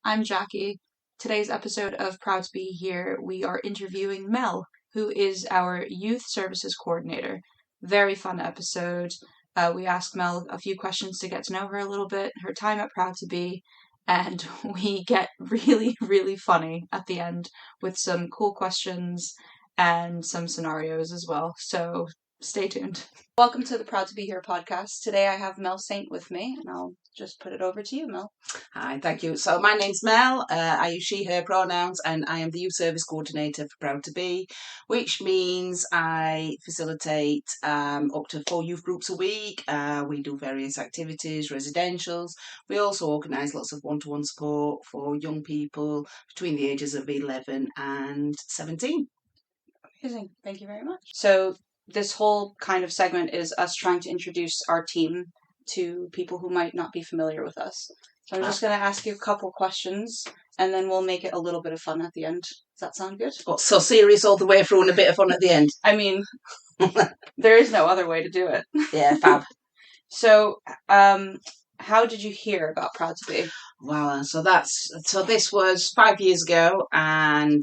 I'm Jackie. Today's episode of Proud to Be Here, we are interviewing Mel, who is our Youth Services Coordinator. Very fun episode. We asked Mel a few questions to get to know her a little bit, her time at Proud to Be, and we get really, really funny at the end with some cool questions and some scenarios as well. So stay tuned. Welcome to the Proud to Be Here podcast. Today I have Mel Saint with me, and I'll just put it over to you, Mel. Hi, thank you. So my name's Mel. I use she, her pronouns, and I am the Youth Service Coordinator for Proud to Be, which means I facilitate up to 4 youth groups a week. We do various activities, residentials. We also organise lots of one-to-one support for young people between the ages of 11 and 17. Amazing. Thank you very much. So this whole kind of segment is us trying to introduce our team to people who might not be familiar with us. So I'm just going to ask you a couple questions, and then we'll make it a little bit of fun at the end. Does that sound good? What's so serious all the way through and a bit of fun at the end? I mean, there is no other way to do it. Yeah, fab. So, how did you hear about Proud to Be? Wow, so this was 5 years ago, and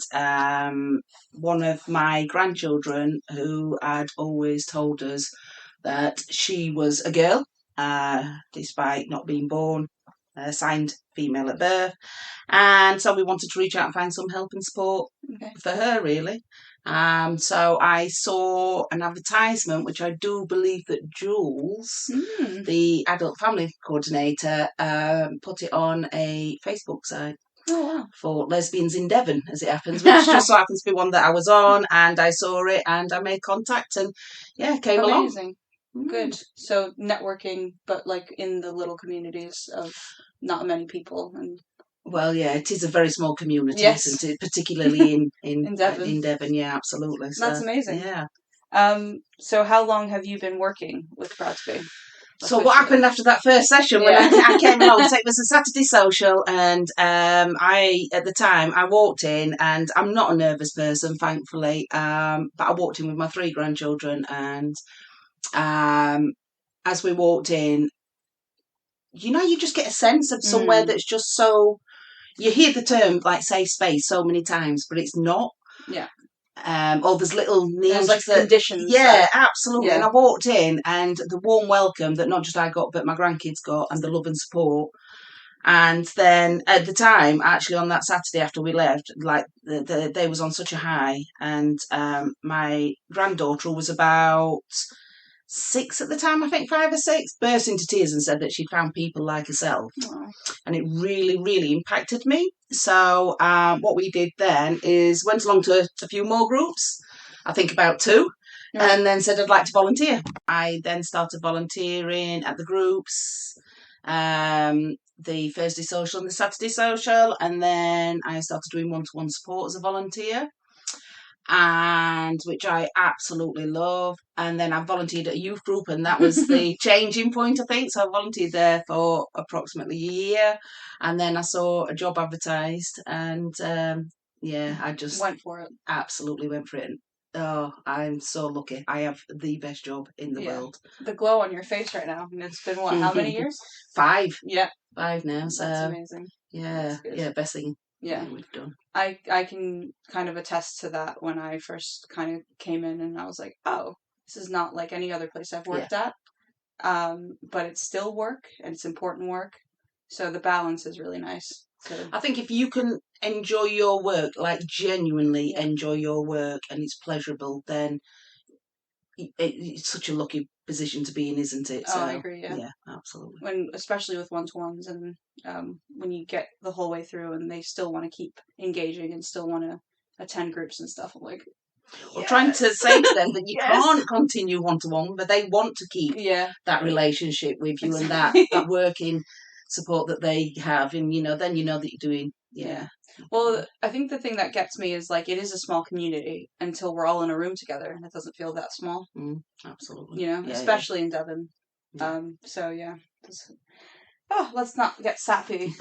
one of my grandchildren, who had always told us that she was a girl, despite not being born, signed female at birth, and so we wanted to reach out and find some help and support for her, really. So I saw an advertisement, which I do believe that Jules, the adult family coordinator, put it on a Facebook site. Oh, wow. For lesbians in Devon, as it happens, which just so happens to be one that I was on, and I saw it and I made contact and came along. Amazing. Good. So networking, but like in the little communities of not many people. And well, yeah, it is a very small community, yes. Isn't it? Particularly in Devon. In Devon, yeah, absolutely. So, that's amazing. Yeah. So how long have you been working with Proud to Be? So what happened after that first session when I came along? So it was a Saturday social, and at the time I walked in, and I'm not a nervous person, thankfully, but I walked in with my 3 grandchildren, and as we walked in, you just get a sense of somewhere that's just so. You hear the term like safe space so many times, but it's not. Yeah. Or there's little names like conditions. Yeah, absolutely. Yeah. And I walked in, and the warm welcome that not just I got, but my grandkids got, and the love and support. And then at the time, actually on that Saturday after we left, like the day was on such a high, and my granddaughter, who was about 6 at the time, I think 5 or 6, burst into tears and said that she'd found people like herself. Aww. And it really, really impacted me. So what we did then is went along to a few more groups, I think about 2, and then said I'd like to volunteer. I then started volunteering at the groups, the Thursday social and the Saturday social, and then I started doing one-to-one support as a volunteer, and which I absolutely love. And then I volunteered at a youth group, and that was the changing point, I think. So I volunteered there for approximately a year, and then I saw a job advertised, and I just went for it. Absolutely went for it. Oh, I'm so lucky. I have the best job in the world. The glow on your face right now. And it's been what? How many years? 5. Yeah. 5 now. So that's amazing. Yeah, best thing. Yeah, we've done. I can kind of attest to that when I first kind of came in, and I was like, oh, this is not like any other place I've worked at. But it's still work, and it's important work. So the balance is really nice. So I think if you can enjoy your work, like genuinely enjoy your work, and it's pleasurable, then it's such a lucky position to be in, isn't it? So, I agree. Yeah, absolutely. Especially with one-to-ones, and when you get the whole way through, and they still want to keep engaging and still want to attend groups and stuff. I'm like, or trying to say to them that you can't continue one-to-one, but they want to keep that relationship with you and that working support that they have, and then that you're doing. Yeah. Well, I think the thing that gets me is like it is a small community until we're all in a room together, and it doesn't feel that small. Absolutely. Especially in Devon. Yeah. So yeah. Let's not get sappy.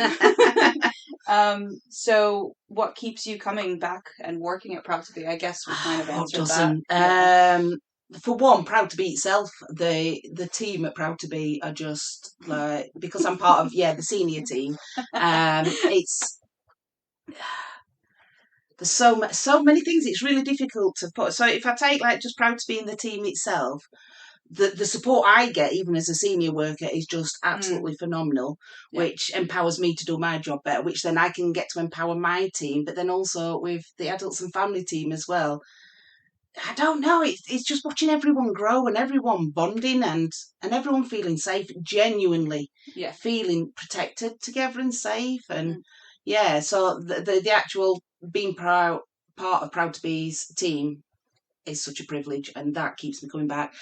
So what keeps you coming back and working at Proud to Be? I guess we kind of answered that. For one, Proud to Be itself, the team at Proud to Be are just like, because I'm part of the senior team. It's there's so many things. It's really difficult to put. So if I take like just Proud to Be in the team itself, the support I get, even as a senior worker, is just absolutely phenomenal, which empowers me to do my job better, which then I can get to empower my team, but then also with the adults and family team as well. I don't know, it's just watching everyone grow and everyone bonding and everyone feeling safe, genuinely feeling protected together and safe. And so the actual being part of Proud to Be's team is such a privilege, and that keeps me coming back.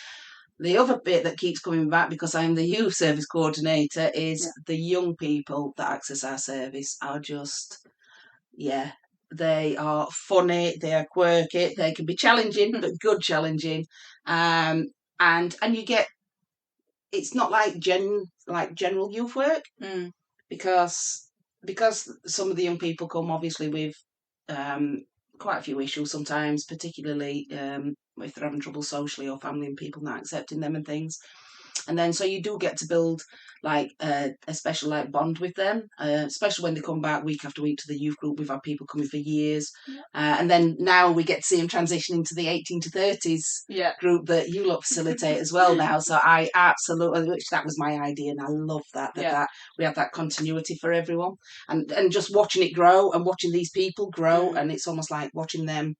The other bit that keeps coming back, because I'm the youth service coordinator, is the young people that access our service are just, they are funny, they are quirky, they can be challenging, but good challenging. And you get, it's not like general youth work, because some of the young people come obviously with quite a few issues sometimes, particularly if they're having trouble socially or family and people not accepting them and things. And then so you do get to build like a special like bond with them, especially when they come back week after week to the youth group. We've had people coming for years, and then now we get to see them transition into the 18 to 30s group that you lot facilitate as well now. So I absolutely, which that was my idea, and I love that we have that continuity for everyone, and just watching it grow and watching these people grow, and it's almost like watching them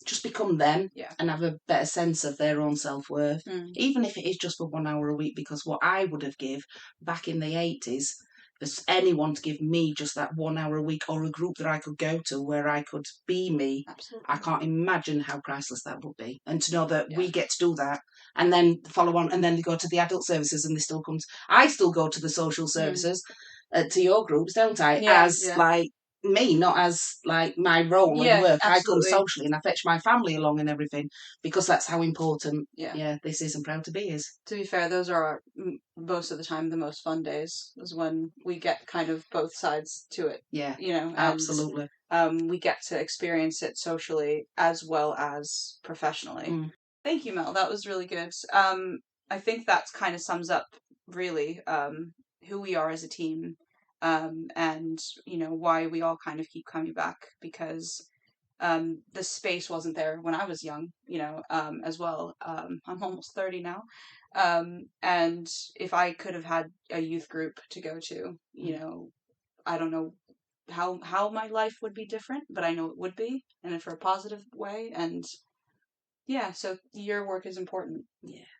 just become them and have a better sense of their own self-worth, even if it is just for 1 hour a week. Because what I would have give back in the 80s, for anyone to give me just that 1 hour a week, or a group that I could go to where I could be me, I can't imagine how priceless that would be. And to know that we get to do that, and then follow on, and then they go to the adult services, and they still come I still go to the social services, to your groups, don't I, like me, not as like my role and work. Absolutely. I come socially and I fetch my family along and everything, because that's how important this is, and Proud to Be is. To be fair, those are most of the time the most fun days, is when we get kind of both sides to it. And, absolutely. We get to experience it socially as well as professionally. Thank you, Mel. That was really good. I think that kind of sums up really who we are as a team. And why we all kind of keep coming back, because the space wasn't there when I was young, as well. I'm almost 30 now, and if I could have had a youth group to go to, I don't know how my life would be different, but I know it would be, and for a positive way. And so your work is important.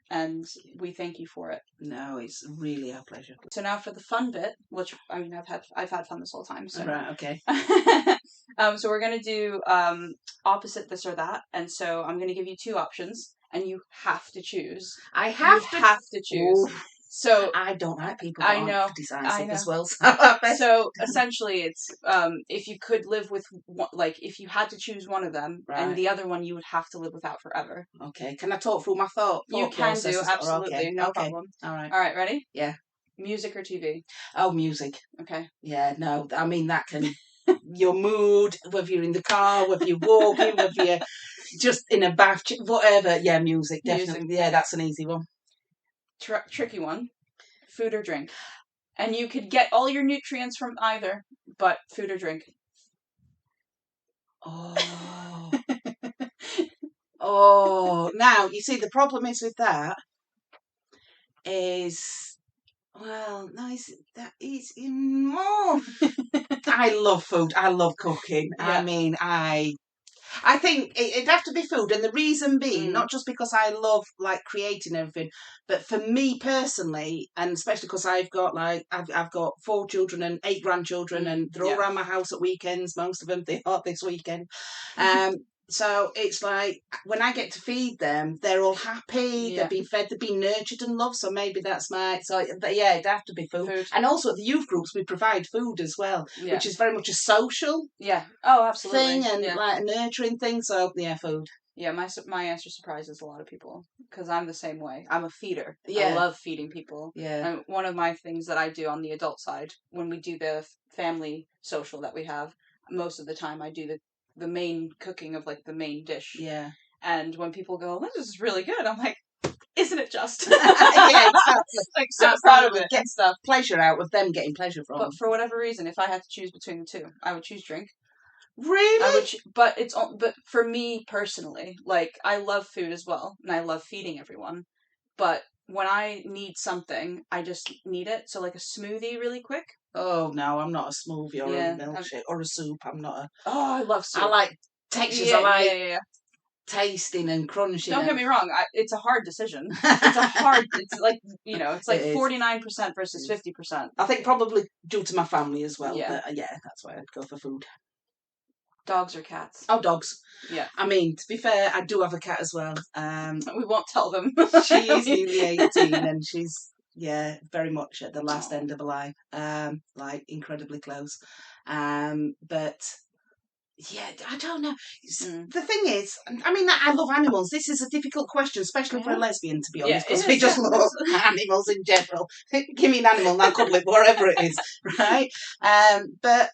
And we thank you for it. No, it's really our pleasure. So now for the fun bit, which I mean I've had fun this whole time. So right, okay. So we're gonna do opposite this or that, and so I'm gonna give you two options, and you have to choose. I have to choose. Ooh. So I don't like people that are decisive as well. So essentially, it's if you could live with one, like if you had to choose one of them, and the other one you would have to live without forever. Okay. Can I talk through my thought? You can do, absolutely, no problem. All right. All right, ready? Yeah. Music or TV? Oh, music. Okay. Yeah, no, I mean that can your mood, whether you're in the car, whether you're walking, whether you're just in a bath, whatever. Yeah, music, definitely. Yeah, that's an easy one. Tricky one. Food or drink? And you could get all your nutrients from either, but food or drink? Oh. Oh. Now, you see, the problem is with that is, well, no, that is more. I love food. I love cooking. I mean, I think it'd have to be food, and the reason being not just because I love like creating everything, but for me personally, and especially because I've got 4 children and 8 grandchildren, and they're all around my house at weekends. Most of them they are this weekend. So it's like when I get to feed them, they're all happy. They're being fed, they're being nurtured and loved. So maybe that's it'd have to be food. And also at the youth groups, we provide food as well, which is very much a social absolutely thing, and like a nurturing thing. So food. Yeah, my answer surprises a lot of people, because I'm the same way. I'm a feeder. I love feeding people. And one of my things that I do on the adult side, when we do the family social that we have, most of the time I do the main cooking of like the main dish. And when people go, "This is really good," I'm like, Isn't it just? Yeah, exactly. Like, so proud of it Get and stuff. Pleasure out of them getting pleasure from. But for whatever reason, if I had to choose between the two, I would choose drink. Really? I would, but for me personally, like I love food as well, and I love feeding everyone. But when I need something, I just need it. So like a smoothie, really quick. Oh no, I'm not a smoothie or a milkshake or a soup. I'm not a. Oh, I love soup. I like textures. Yeah, I like yeah. tasting and crunching. Don't get me wrong. It's a hard decision. It's like it's like 49% versus 50%. I think probably due to my family as well. Yeah. But yeah, that's why I'd go for food. Dogs or cats? Oh, dogs. Yeah. I mean, to be fair, I do have a cat as well. We won't tell them. She is nearly 18 and she's, very much at the last end of her life. Like, incredibly close. But, yeah, I don't know. The thing is, I mean, I love animals. This is a difficult question, especially for a lesbian, to be honest, because we just love animals in general. Give me an animal and I'll cuddle it, wherever it is, right? But,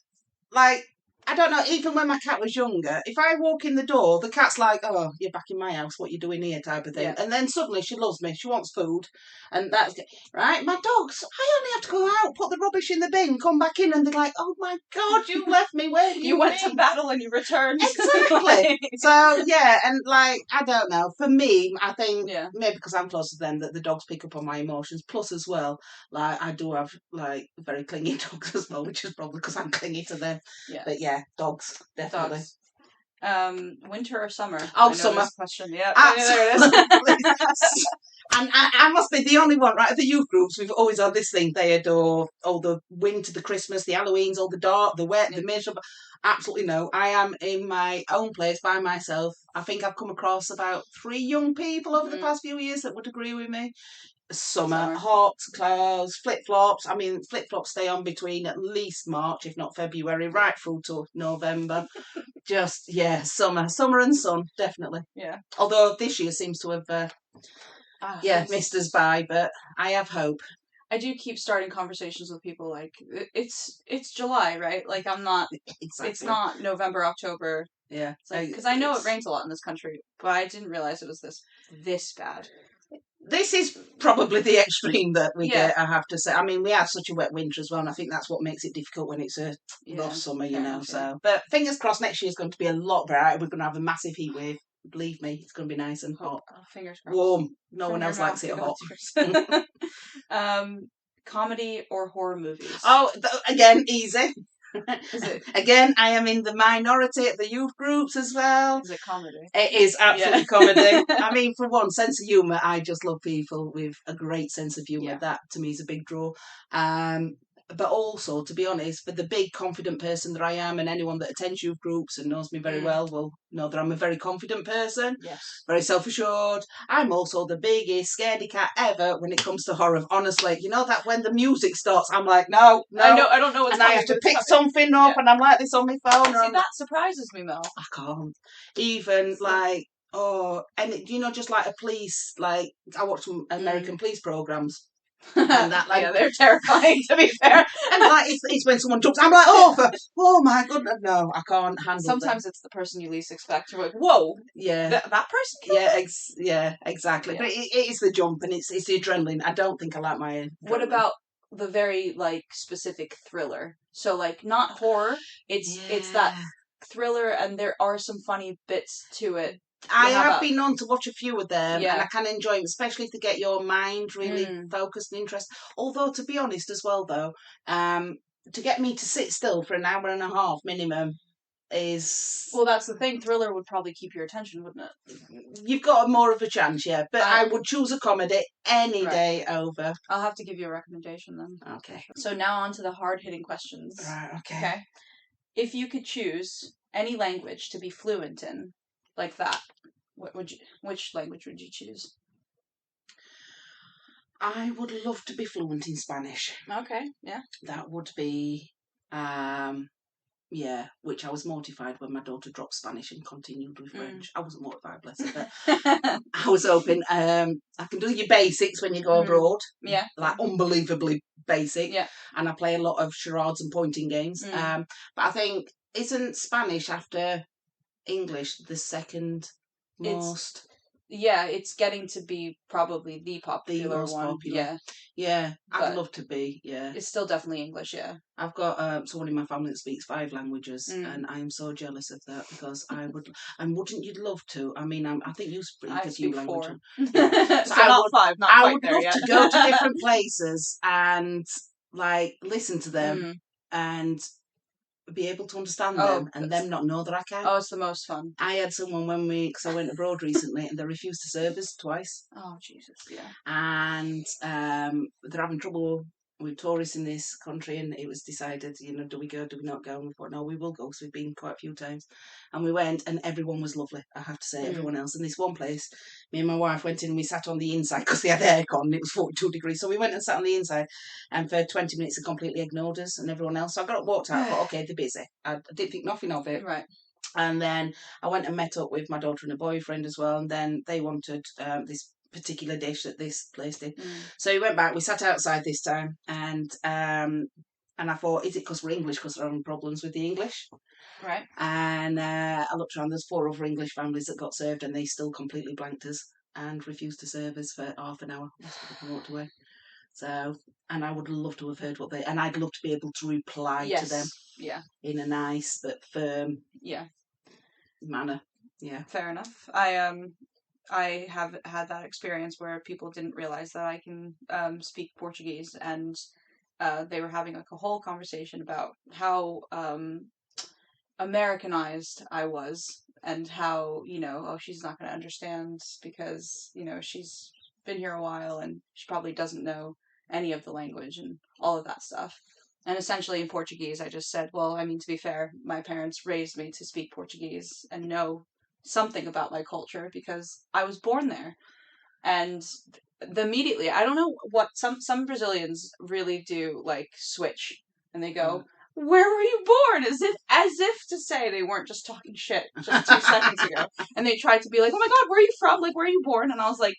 like, I don't know, even when my cat was younger, if I walk in the door, the cat's like, oh, you're back in my house, what you doing here, type of thing. Yeah. And then suddenly she loves me, she wants food, and that's, right? My dogs, I only have to go out, put the rubbish in the bin, come back in, and they're like, oh my God, you left me, where have you went to battle and you returned. Exactly. So, yeah, and like, I don't know, for me, I think, maybe because I'm close to them, that the dogs pick up on my emotions, plus as well, like, I do have, like, very clingy dogs as well, which is probably because I'm clingy to them. Yeah. But yeah, dogs, definitely. Dogs. Winter or summer? Oh, summer. Question. Yeah, there it is. And I must be the only one, right? At the youth groups, we've always had this thing. They adore all the winter, the Christmas, the Halloweens, all the dark, the wet, the miserable. Absolutely no. I am in my own place by myself. I think I've come across about 3 young people over the past few years that would agree with me. Summer, hot clothes, flip-flops. I mean, flip-flops stay on between at least March, if not February, right through to November. Just, summer and sun, definitely. Yeah. Although this year seems to have, missed us by, but I have hope. I do keep starting conversations with people like, it's July, right? Like, I'm not, exactly. It's not November, October. Yeah. Because I know it rains a lot in this country, but I didn't realize it was this bad. This is probably the extreme that we get, I have to say. I mean, we have such a wet winter as well, and I think that's what makes it difficult when it's a rough summer, so. But fingers crossed, next year is going to be a lot brighter. We're going to have a massive heat wave. Believe me, it's going to be nice and hot. Oh, fingers crossed. Warm. No one else likes it hot. Comedy or horror movies? Oh, again, easy. Is it? Again, I am in the minority at the youth groups as well. Is it comedy? It is absolutely comedy. I mean, for one, sense of humour. I just love people with a great sense of humour. That, to me, is a big draw. But also, to be honest, for the big confident person that I am, and anyone that attends youth groups and knows me very well will know that I'm a very confident person. Yes. Very self-assured. I'm also the biggest scaredy cat ever when it comes to horror. Honestly, you know that when the music starts, I'm like, no. I don't know what's and I have to pick something up, and I'm like this on my phone. See, that surprises me, Mel. I can't. Even like, and just like a police, like I watch some American police programs. And that, like, they're terrifying, to be fair. And like it's when someone jumps, I'm like, oh my goodness, no, I can't handle. Sometimes it's the person you least expect. You're like, whoa, that person. Exactly. Yeah. But it is the jump and it's the adrenaline. I don't think I like my adrenaline. What about the very like specific thriller? So like not horror. It's that thriller, and there are some funny bits to it. I have been known to watch a few of them, and I can enjoy them, especially to get your mind really focused and interested. Although, to be honest as well, though, to get me to sit still for an hour and a half minimum is... Well, that's the thing. Thriller would probably keep your attention, wouldn't it? You've got more of a chance, yeah. But I would choose a comedy any day over. I'll have to give you a recommendation then. Okay. So now on to the hard-hitting questions. Right, okay. If you could choose any language to be fluent in, like that, which language would you choose? I would love to be fluent in Spanish. Okay, yeah. That would be, which I was mortified when my daughter dropped Spanish and continued with French. I wasn't mortified, bless her, but I was hoping I can do your basics when you go abroad. Yeah. Like unbelievably basic. Yeah. And I play a lot of charades and pointing games. But I think, isn't Spanish after English the second most? Yeah, it's getting to be probably the the popular most one. popular. Yeah, I'd but love to be. Yeah, it's still definitely English. Yeah. I've got someone in my family that speaks 5 languages, Mm. and I am so jealous of that because I would. And wouldn't you love to? I mean, I think you speak I a few speak languages. 4. Yeah, So not 5, not I quite would there love yet. to go to different places and like listen to them Mm. and be able to understand Oh, them and them not know that I can. oh, it's the most fun. I had someone because I went abroad recently and they refused to serve us twice. Oh, Jesus, yeah. And they're having trouble with tourists in this country, and it was decided, do we go, do we not go? And we thought, no, we will go, because we've been quite a few times. And we went, and everyone was lovely, I have to say, everyone else. And this one place, me and my wife went in, and we sat on the inside, because they had aircon, and it was 42 degrees. So we went and sat on the inside, and for 20 minutes they completely ignored us and everyone else. So I got up, walked out, I thought, okay, they're busy. I didn't think nothing of it. Right. And then I went and met up with my daughter and a boyfriend as well, and then they wanted this particular dish that this place did. So we went back, we sat outside this time, and I thought, is it because we're English, because they're having problems with the English? Right. And I looked around, there's 4 other English families that got served, and they still completely blanked us and refused to serve us for half an hour. We walked away. So, and I would love to have heard what they, and I'd love to be able to reply to them. Yeah. In a nice but firm manner. Yeah. Fair enough. I have had that experience where people didn't realize that I can speak Portuguese, and they were having like a whole conversation about how Americanized I was, and how, oh, she's not going to understand because, she's been here a while and she probably doesn't know any of the language and all of that stuff. And essentially in Portuguese, I just said, well, I mean, to be fair, my parents raised me to speak Portuguese and know something about my culture because I was born there. And immediately, I don't know what some Brazilians really do, like, switch, and they go, where were you born? As if to say they weren't just talking shit just 2 seconds ago. And they tried to be like, oh my god, where are you from? Like, where are you born? And I was like,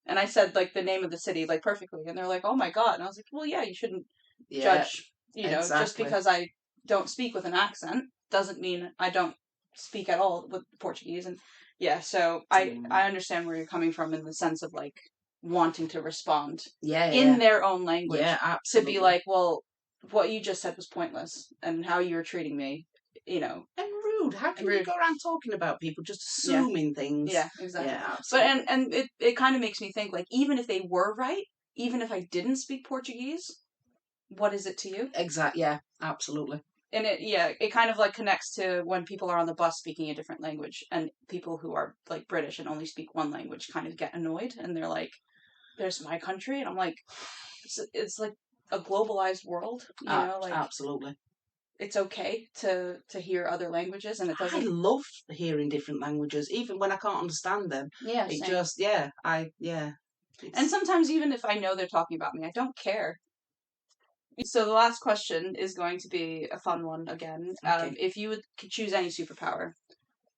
and I said, like, the name of the city, like, perfectly. And they're like, oh my god. And I was like, well, yeah, you shouldn't judge, just because I don't speak with an accent doesn't mean I don't speak at all with Portuguese. And yeah, so I understand where you're coming from in the sense of, like, wanting to respond in their own language. Yeah, absolutely. To be like, well, what you just said was pointless, and how you were treating me, And rude. How can you go around talking about people, just assuming things? Yeah, exactly. Yeah, absolutely. But, and it kind of makes me think, like, even if they were right, even if I didn't speak Portuguese, what is it to you? Exactly, yeah, absolutely. And it kind of, like, connects to when people are on the bus speaking a different language, and people who are, like, British and only speak one language kind of get annoyed, and they're like, there's my country, and I'm like, it's like a globalized world, like, absolutely. it's okay to hear other languages, and it doesn't. I love hearing different languages, even when I can't understand them. Yeah, it same. just And sometimes even if I know they're talking about me, I don't care. So the last question is going to be a fun one again. Okay. If you could choose any superpower,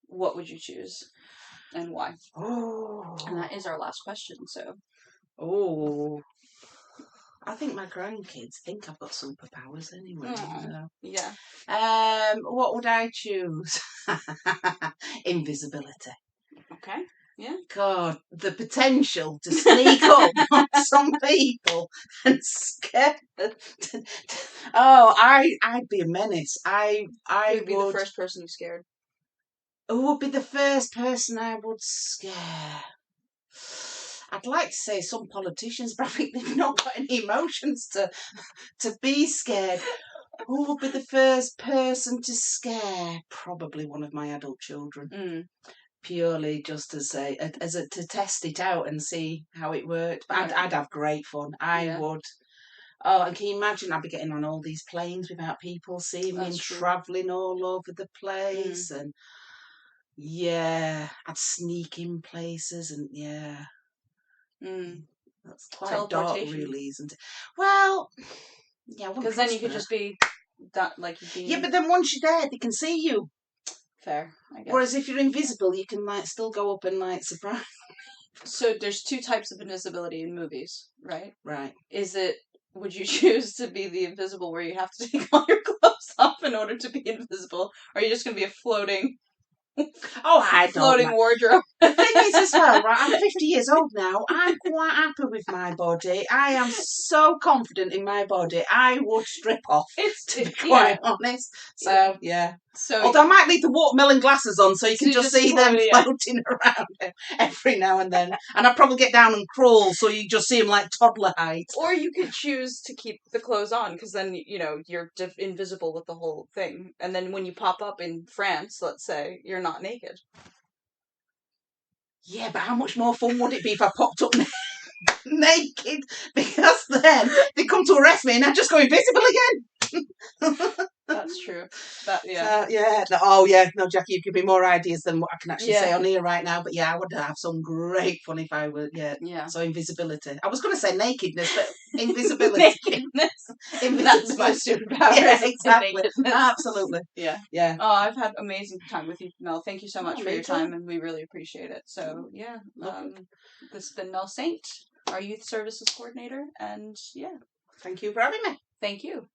what would you choose, and why? Oh. And that is our last question. So. Oh. I think my grandkids think I've got superpowers anyway. Yeah. What would I choose? Invisibility. Okay. Yeah. God, the potential to sneak up on some people and scare. I'd be a menace. I would be the first person you scared. Who would be the first person I would scare? I'd like to say some politicians, but I think they've not got any emotions to be scared. Who would be the first person to scare? Probably one of my adult children. Purely just to say, to test it out and see how it worked. But I'd have great fun. I would. Oh, and can you imagine? I'd be getting on all these planes without people seeing me and travelling all over the place. And yeah, I'd sneak in places and yeah. That's quite dark, really, isn't it? Well, yeah, because then you could just be that, like, yeah, but then once you're there, they can see you. Fair, I guess. Whereas if you're invisible, you can like still go up and like surprise. So there's 2 types of invisibility in movies, right? Right. Would you choose to be the invisible where you have to take all your clothes off in order to be invisible? Or are you just going to be a floating Oh, I don't floating mind. wardrobe. The thing is as well, right, I'm 50 years old now. I'm quite happy with my body. I am so confident in my body. I would strip off, to be quite honest. So, yeah. So, although I might leave the watermelon glasses on so you can just see them floating, floating around every now and then. And I'd probably get down and crawl so you just see them like toddler height. Or you could choose to keep the clothes on, because then, you know, you're invisible with the whole thing. And then when you pop up in France, let's say, you're not naked. Yeah, but how much more fun would it be if I popped up naked? Because then they come to arrest me and I just go invisible again. That's true. So, yeah. Oh, yeah. No, Jackie, you've given me more ideas than what I can actually say on here right now. But yeah, I would have some great fun if I were, Yeah. So invisibility. I was going to say nakedness, but invisibility. Nakedness. Invisibility. That's my superpower. Yeah, exactly. Absolutely. Yeah. Yeah. Oh, I've had amazing time with you, Mel. Thank you so much for your time, and we really appreciate it. So, yeah. This has been Mel Saint, our youth services coordinator, and yeah. Thank you for having me. Thank you.